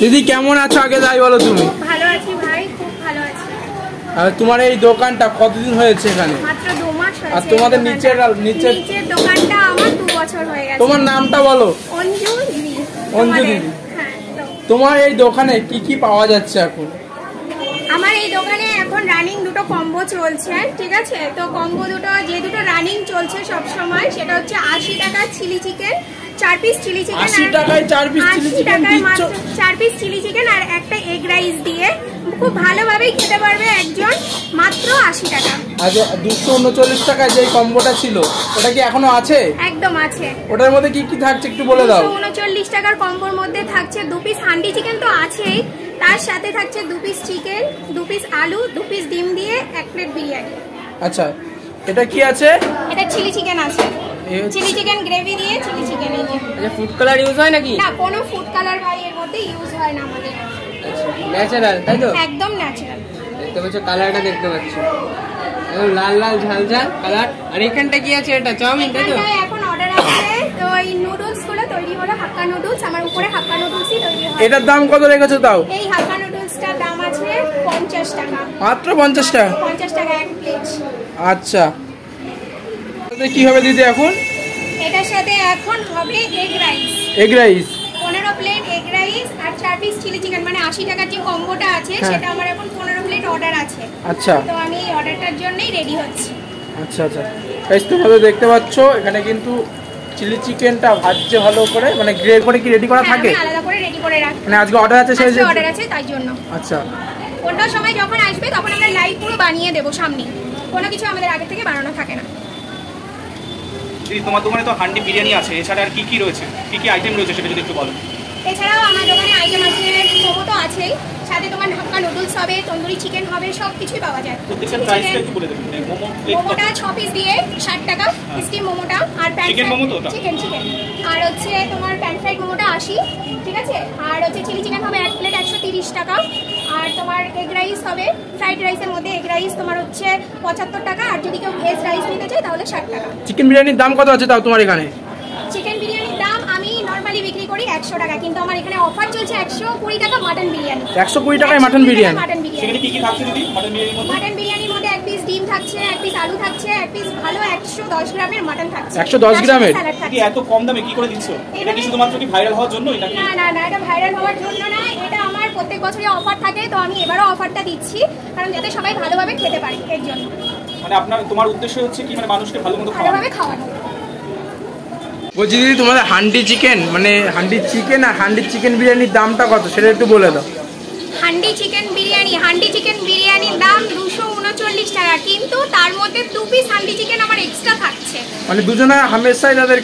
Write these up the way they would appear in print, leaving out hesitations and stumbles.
দিদি কেমন আছো আগে যাই বলো তুমি? ভালো আছি ভাই, খুব ভালো আছি। আর তোমার এই দোকানটা কতদিন হয়েছে এখানে? মাত্র 2 মাস হয়েছে। আর তোমাদের নিচের দোকানটা আমার 2 বছর হয়ে গেছে। তোমার নামটা বলো? অঞ্জু দিদি। অঞ্জু দিদি। হ্যাঁ। তোমার এই দোকানে কি কি পাওয়া যাচ্ছে এখন? আমার এই দোকানে এখন রানিং দুটো কম্বো চলছে, ঠিক আছে? তো কম্বো দুটো রানিং চলছে সব সময়, সেটা হচ্ছে 80 টাকা chilli chicken, 4 piece chilli chicken. 80 টাকায় 4 পিস চিলি চিকেন দিচ্ছ? 4 পিস চিলি চিকেন আর একটা এগ রাইস দিয়ে খুব ভালোভাবেই খেতে পারবে একজন, মাত্র 80 টাকা। আজ 239 টাকায় যে কম্বোটা ছিল ওটা কি এখনো আছে? একদম আছে। ওটার মধ্যে কি কি থাকছে একটু বলে দাও। 239 টাকার কম্বোর মধ্যে থাকছে 2 পিস হান্ডি চিকেন তো আছেই, তার সাথে থাকছে 2 পিস চিকেন, 2 পিস আলু, 2 পিস ডিম দিয়ে 1 প্লেট বিরিয়ানি। আচ্ছা, এটা কি আছে? এটা চিলি চিকেন আছে, চিলি চিকেন গ্রেভি দিয়ে চিলি চিকেন। এই যে আচ্ছা, ফুড কালার ইউজ হয় নাকি? না, কোনো ফুড কালার ভাই এর মধ্যে ইউজ হয় না আমাদের। আচ্ছা, ন্যাচারাল তাই তো? একদম ন্যাচারাল। দেখতে পাচ্ছ কালারটা, দেখতে পাচ্ছ একদম লাল লাল ঝাল ঝাল কালার। আর এখানটা কি আছে? এটা চাউমিন তাই তো? এখন অর্ডার আছে, তো এই নুডলস গুলো তৈরি হলো, হাক্কা নুডলস। আমার উপরে হাক্কা নুডলসই তৈরি হয়। এটার দাম কত রেখেছো তাও? এই হাক্কা নুডলসটার দাম আছে 50 টাকা। মাত্র 50 টাকা? 50 টাকা এক প্লেট। আচ্ছা, কি হবে দিদি এখন? এটার সাথে এখন হবে egg rice. Egg rice 15 plate egg rice আর 4 পিস চিলি চিকেন, মানে 80 টাকার যে কম্বোটা আছে সেটা আমার এখন 15 প্লেট অর্ডার আছে। আচ্ছা, তো আমি এই অর্ডারটার জন্যই রেডি হচ্ছি। আচ্ছা আচ্ছা, গাইস তোমরা দেখতে পাচ্ছ এখানে কিন্তু চিলি চিকেনটা ভাজছে ভালো করে, মানে গ্রেভি করে কি রেডি করা থাকে? আমি আলাদা করে রেডি করে রাখি, মানে আজকে অর্ডার আছে সেই অর্ডার আছে তাই জন্য। আচ্ছা, অন্য সময় যখন আসবে তখন আমরা লাইভ পুরো বানিয়ে দেব সামনে, কোনো কিছু আমাদের আগে থেকে বানানো থাকে না। তোমার দোকানে তো হান্ডি বিরিয়ানি আছে, এছাড়া আর কি কি রয়েছে, কি কি আইটেম রয়েছে সেটা যদি একটু বলো। এছাড়াও আমার দোকানে আইটেম আছে, মোমো তো আছেই, সাথে তোমার হাক্কা নুডলস হবে, তন্দুরি চিকেন হবে, সব কিছুই পাওয়া যায়। প্রত্যেকটার প্রাইসটা একটু বলে দেবেন। মোমোটা 6 পিস দিয়ে 60 টাকা স্টিম মোমোটা, আর চিকেন মোমো তো চিকেন আর হচ্ছে তোমার প্যান ফ্রাইড মোমোটা 80, ঠিক আছে? আর হচ্ছে চিলি চিকেন হবে 1 প্লেট 130 টাকা। আর তোমার এগ রাইস হবে, ফ্রাইড রাইসের মধ্যে এগ রাইস তোমার হচ্ছে 75 টাকা, আর যদি কেউ ভেজ রাইস নিতে চায় তাহলে 60 টাকা। চিকেন বিরিয়ানির দাম কত আছে তাও তোমার এখানে? চিকেন বিরিয়ানির দাম আমি নরমালি বিক্রি করি 100 টাকা, কিন্তু আমার এখানে অফার চলছে 120 টাকা মাটন বিরিয়ানি। 120 টাকায় মাটন বিরিয়ানি? সেখানে কি কি থাকছে দিদি মাটন বিরিয়ানির মধ্যে? মাটন বিরিয়ানির মধ্যে 1 পিস ডিম থাকছে, 1 পিস আলু থাকছে, 1 পিস ভালো 110 গ্রামের মাটন থাকছে। 110 গ্রামের? কি এত কম দামে কি করে দিচ্ছ? এটা কি শুধুমাত্র কি ভাইরাল হওয়ার জন্যই নাকি? না না না, এটা ভাইরাল হওয়ার জন্য না, এটা আমার প্রত্যেক বছরই অফার থাকে, তো আমি এবারও অফারটা দিচ্ছি কারণ যাতে সবাই ভালোভাবে খেতে পারে, এর জন্য। মানে তোমার উদ্দেশ্য হচ্ছে কি, মানে মানুষকে ভালোভাবে খাওয়ানো। বলছি দিদি তোমাদের হান্ডি চিকেন, মানে হান্ডি চিকেন আর হান্ডি চিকেন বিরিয়ানির দামটা কত সেটা একটু বলে দাও। হান্ডি চিকেন বিরিয়ানির দাম 239 টাকা, কিন্তু তার মধ্যে 2 পিস হান্ডি চিকেন আমার এক্সট্রা থাকছে, মানে দুজনে হামেশাই তাদের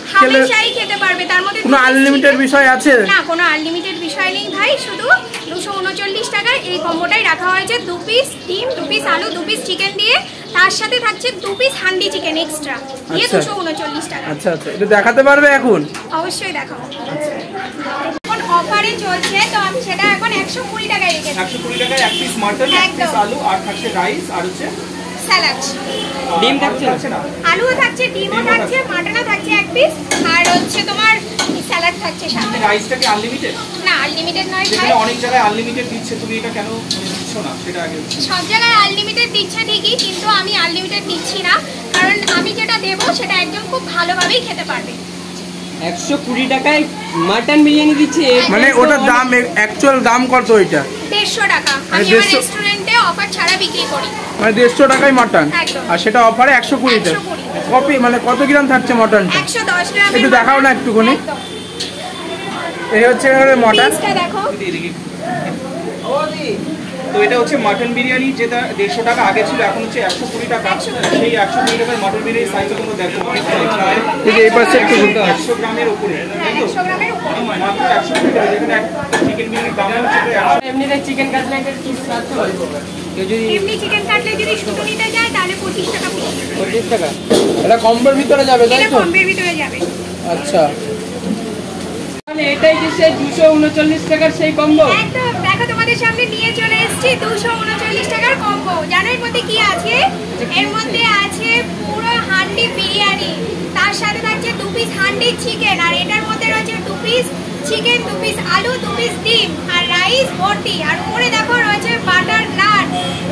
খেতে পারবে। তার মধ্যে কোনো আনলিমিটেড বিষয় আছে? না, কোনো আনলিমিটেড বিষয় নেই ভাই, শুধু 239 টাকায় এই কম্বোটাই রাখা হয়েছে। 2 পিস ডিম, 2 পিস আলু, 2 পিস চিকেন দিয়ে, তার সাথে থাকছে 2 পিস হান্ডি চিকেন এক্সট্রা দিয়ে 239 টাকা। আচ্ছা আচ্ছা, এটা দেখাতে পারবে এখন? অবশ্যই দেখাবো। এখন অফারে চলছে, তো আমি সেটা এখন 120 টাকায় রেখেছি। 120 টাকায় 1 পিস মাটন, 1 পিস আলু, আর থাকছে রাইস, আর হচ্ছে স্যালাড। ডিম থাকছে না? আলুও থাকছে, ডিমও থাকছে, মাটনও থাকছে 1 পিস, আর হচ্ছে তোমার স্যালাড থাকছে সাথে। রাইসটা কি আনলিমিটেড? না, আনলিমিটেড নয় ভাই। অনেক জায়গায় আনলিমিটেড দিচ্ছে, তুমি এটা কেন দিচ্ছ না সেটা আগে? সব জায়গায় আনলিমিটেড দিচ্ছে ঠিকই, কিন্তু আমি আনলিমিটেড দিচ্ছি না, কারণ আমি যেটা দেবো সেটা একদম খুব ভালোভাবেই খেতে পারবে। 120 টাকায় মাটন বিরিয়ানি দিচ্ছে, মানে ওটার দাম অ্যাকচুয়াল দাম কত? ওইটা 150 টাকা। আমি আমার রেস্টুরেন্টে অফার ছাড়া বিক্রি করি, মানে 150 টাকায় মাটন, আর সেটা অফারে 120 টাকা। কপি মানে কত গ্রাম থাকছে মটনটা? 110 গ্রাম। একটু দেখাও না একটুখানি। এই হচ্ছে মটন, দেখো। তো এটা হচ্ছে মাটন বিরিয়ানি, যেটা 150 টাকা আগে ছিল, এখন হচ্ছে 120 টাকা। সেই 120 টাকার মাটন বিরিয়ানি সাইজ তোমরা দেখো, এই পাশে একটু 100 গ্রামের উপরে, তাই তো? 100 গ্রামের উপরে মাত্র 120 টাকা, যেখানে চিকেন বিরিয়ানির দাম হচ্ছে এমনিতে চিকেন কাটলেটের কি আছে? এমনি চিকেন কাটলেট যদি শুধু নিতে যায় তাহলে 25 টাকা পিস। 25 টাকা? এটা কম্বোর ভিতরে যাবে তাই এটা তো? কম্বোর ভিতরে যাবে। আচ্ছা, মানে এটাই যে সেই 239 টাকার সেই কম্বো? একদম, দেখো তোমাদের সামনে নিয়ে চলে এসেছি 239 টাকার কম্বো। জানো এর মধ্যে কি আছে? এর মধ্যে আছে পুরো হান্ডি বিরিয়ানি, তার সাথে থাকছে 2 পিস হান্ডি চিকেন, আর এটার মধ্যে রয়েছে 2 পিস চিকেন, 2 পিস আলু, 2 পিস ডিম, আর রাইস পিস ভর্তি। আর উপরে দেখো রয়েছে বাটার নান,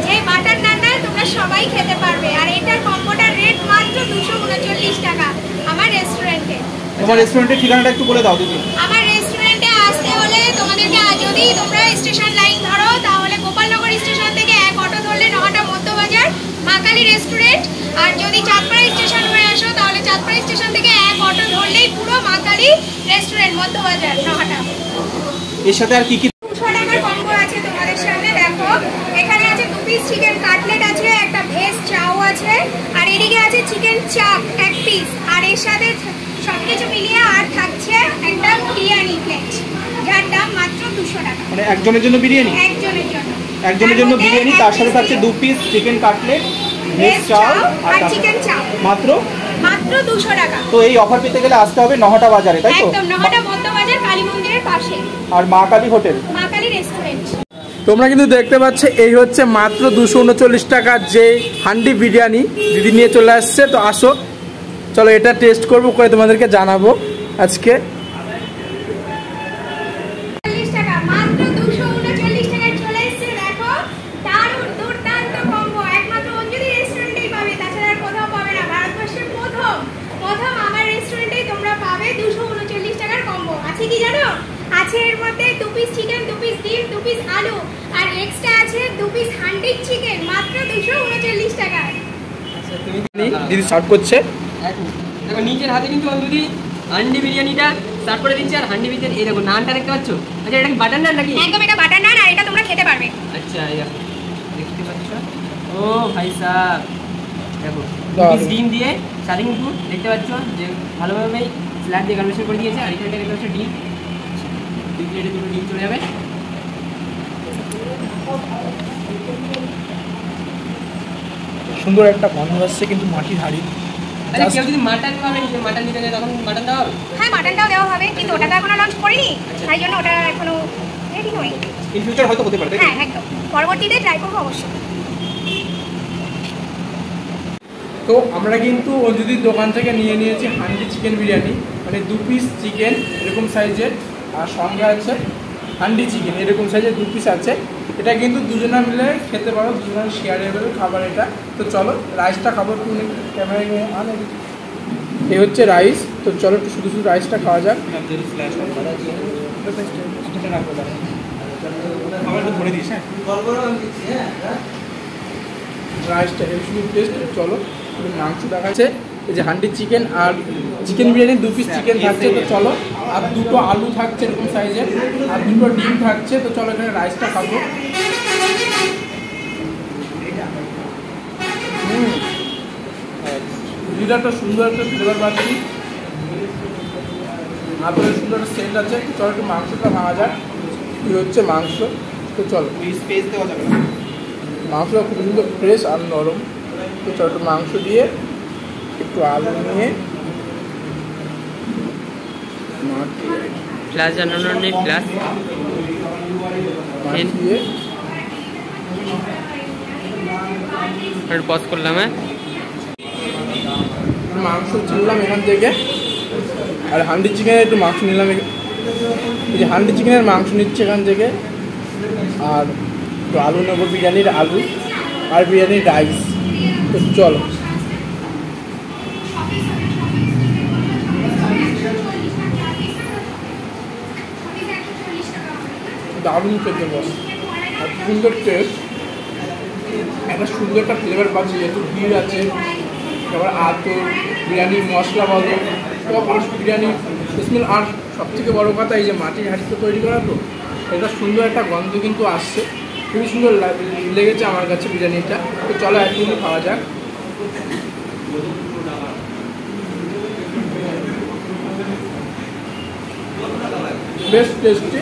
যে বাটার নানটা তোমরা সবাই খেতে পারবে। আর এটার কম্বোটার রেট মাত্র 239 টাকা আমার রেস্টুরেন্টে। তোমার রেস্টুরেন্টের ঠিকানাটা একটু বলে দাও দিদি। আমার রেস্টুরেন্টে আসতে হলে তোমাদেরকে যদি তোমরা স্টেশন লাইন ধরো তাহলে গোপালনগর স্টেশন থেকে এক অটো ধরলে নহাটা মধ্যবাজার মা কালী রেস্টুরেন্ট। আর যদি চাঁদপাড়া স্টেশন হয়ে আসো তাহলে চাঁদপাড়া স্টেশন থেকে এক অটো ধরলেই পুরো মা কালী রেস্টুরেন্ট মধ্যবাজার নহাটা। এর সাথে আর কি কি 200 টাকার কম্বো আছে তোমাদের সামনে। দেখো এখানে আছে 2 পিস চিকেন কাটলেট আছে, একটা ভেজ চাও আছে, আর এদিকে আছে চিকেন চাপ 1 পিস। আর এর সাথে সবকিছু মিলিয়ে আর থাকছে একটা বিরিয়ানি প্লেট, যার দাম মাত্র 200 টাকা। মানে একজনের জন্য বিরিয়ানি? একজনের জন্য বিরিয়ানি, তার সাথে থাকছে 2 piece chicken cutlet, veg chow আর চিকেন চাপ মাত্র 200 টাকা। তো এই অফার পেতে গেলে আসতে হবে নহাটা বাজারে, তাই তো? একদম নহাটা মধ্যবাজার কালী মন্দিরের পাশে আর মা কালী হোটেল, মা কালী রেস্টুরেন্ট। তোমরা কিন্তু দেখতে পাচ্ছ এই হচ্ছে মাত্র 239 টাকার যে হান্ডি বিরিয়ানি দিদি নিয়ে চলে আসছে। তো আসো, চলো এটা টেস্ট করবো, করে তোমাদেরকে জানাবো আজকে। মাত্র 239 টাকায় চলে এসেছে। দেখো দারুণ দুর্দান্ত কম্বো, একমাত্র অঞ্জলি রেস্টুরেন্টেই পাবে, তাছাড়া আর কোথাও পাবে না। ভারতবর্ষের প্রথম আমার রেস্টুরেন্টেই তোমরা পাবে 239 টাকার কম্বো। আছে কি জানো? আছে এর মধ্যে 2 পিস চিকেন, 2 পিস ডিম, 2 পিস আলু, আর এক্সট্রা আছে 2 পিস হান্ডি চিকেন মাত্র 239 টাকায়। দিদি সার্ভ করছে। দেখো নিজের হাতে কিন্তু অঞ্জলি হান্ডি বিরিয়ানিটা সার্ভ করে দিচ্ছে। আর হান্ডি বিরিয়ানি এই দেখো নানটা দেখতে পাচ্ছ? আচ্ছা এটা কি বাটার নান নাকি? একদম এটা বাটার নান, আর এটা তোমরা খেতে পারবে। আচ্ছা এই দেখো দেখতে পাচ্ছ? ও ভাই সাহেব দেখো ডিম দিয়ে সাথে কিন্তু দেখতে পাচ্ছ যে ভালোভাবে স্ল্যাব দিয়ে গার্নিশ করে দিয়েছে। আর এখানে দেখতে পাচ্ছ ডিম, দুই প্লেটে দুটো ডিম চলে যাবে। সুন্দর একটা গন্ধ আসছে কিন্তু মাটির হাঁড়ি। আচ্ছা কেউ যদি মাটন খাবে, মাটন নিতে যায় তখন মাটন দেওয়া হবে? হ্যাঁ মাটনটাও দেওয়া হবে, কিন্তু ওটা তো এখনো লঞ্চ করিনি, তাই জন্য ওটা এখনো রেডি নয়। ইন ফিউচার হয়তো হতে পারে, তাই তো? হ্যাঁ একদম, পরবর্তীতে ট্রাই করবো অবশ্যই। তো আমরা কিন্তু অঞ্জলির দোকান থেকে নিয়ে নিয়েছি হান্ডি চিকেন বিরিয়ানি, মানে 2 পিস চিকেন এরকম সাইজের, আর সঙ্গে আছে হান্ডি চিকেন এরকম সাইজের 2 পিস আছে। এটা কিন্তু দুজনা মিলে খেতে পারো, দুজনের শেয়ারেবল খাবার এটা। তো চলো রাইসটা খাবো, একটু ক্যামেরায় আনে। এই হচ্ছে রাইস, তো চলো একটু শুধু শুধু রাইসটা খাওয়া যাক। ধরে দিস। হ্যাঁ রাইসটা এই শুধু টেস্ট। চলো মাংস দেখাচ্ছে, এই যে হান্ডি চিকেন আর চিকেন বিরিয়ানি 2 পিস চিকেন থাকছে। তো চলো, আর 2টো আলু থাকছে এরকম সাইজের, আর 2টো ডিম থাকছে। তো চলো এখানে রাইসটা খাবো। বিরিয়ানিটা সুন্দর একটা ফ্লেভার পাচ্ছি, আপনার সুন্দর একটা সেন্ট আছে। চলো একটু মাংসটা ভাঙা যায়। এই হচ্ছে মাংস। তো চলো, স্পেস দেওয়া যাবে না। মাংসটা খুব সুন্দর ফ্রেশ আর নরম। তো চলো একটু মাংস দিয়ে একটু আলু নিয়ে গ্লাস জানানো নেই, গ্লাস দিয়ে পজ করলাম। হ্যাঁ মাংস চিনলাম এখান থেকে, আর হান্ডি চিকেনের একটু মাংস নিলাম। এই যে হান্ডি চিকেনের মাংস নিচ্ছে এখান থেকে, আর একটু আলু নেবো, বিরিয়ানির আলু আর বিরিয়ানির রাইস। তো চলো দারুণ খেতে বস, আর সুন্দর টেস্ট, একটা সুন্দর একটা ফ্লেভার পাচ্ছি, যেহেতু ঘি আছে, তারপর আতর বিরিয়ানি মশলা বলো, আর বিরিয়ানি স্মেল। আর সবথেকে বড়ো কথা এই যে মাটির হাঁড়িতে তৈরি করা, তো এটা সুন্দর একটা গন্ধ কিন্তু আসছে, খুবই সুন্দর লেগেছে আমার কাছে বিরিয়ানিটা। তো চলো একদিন খাওয়া যাক। বেশ টেস্টি।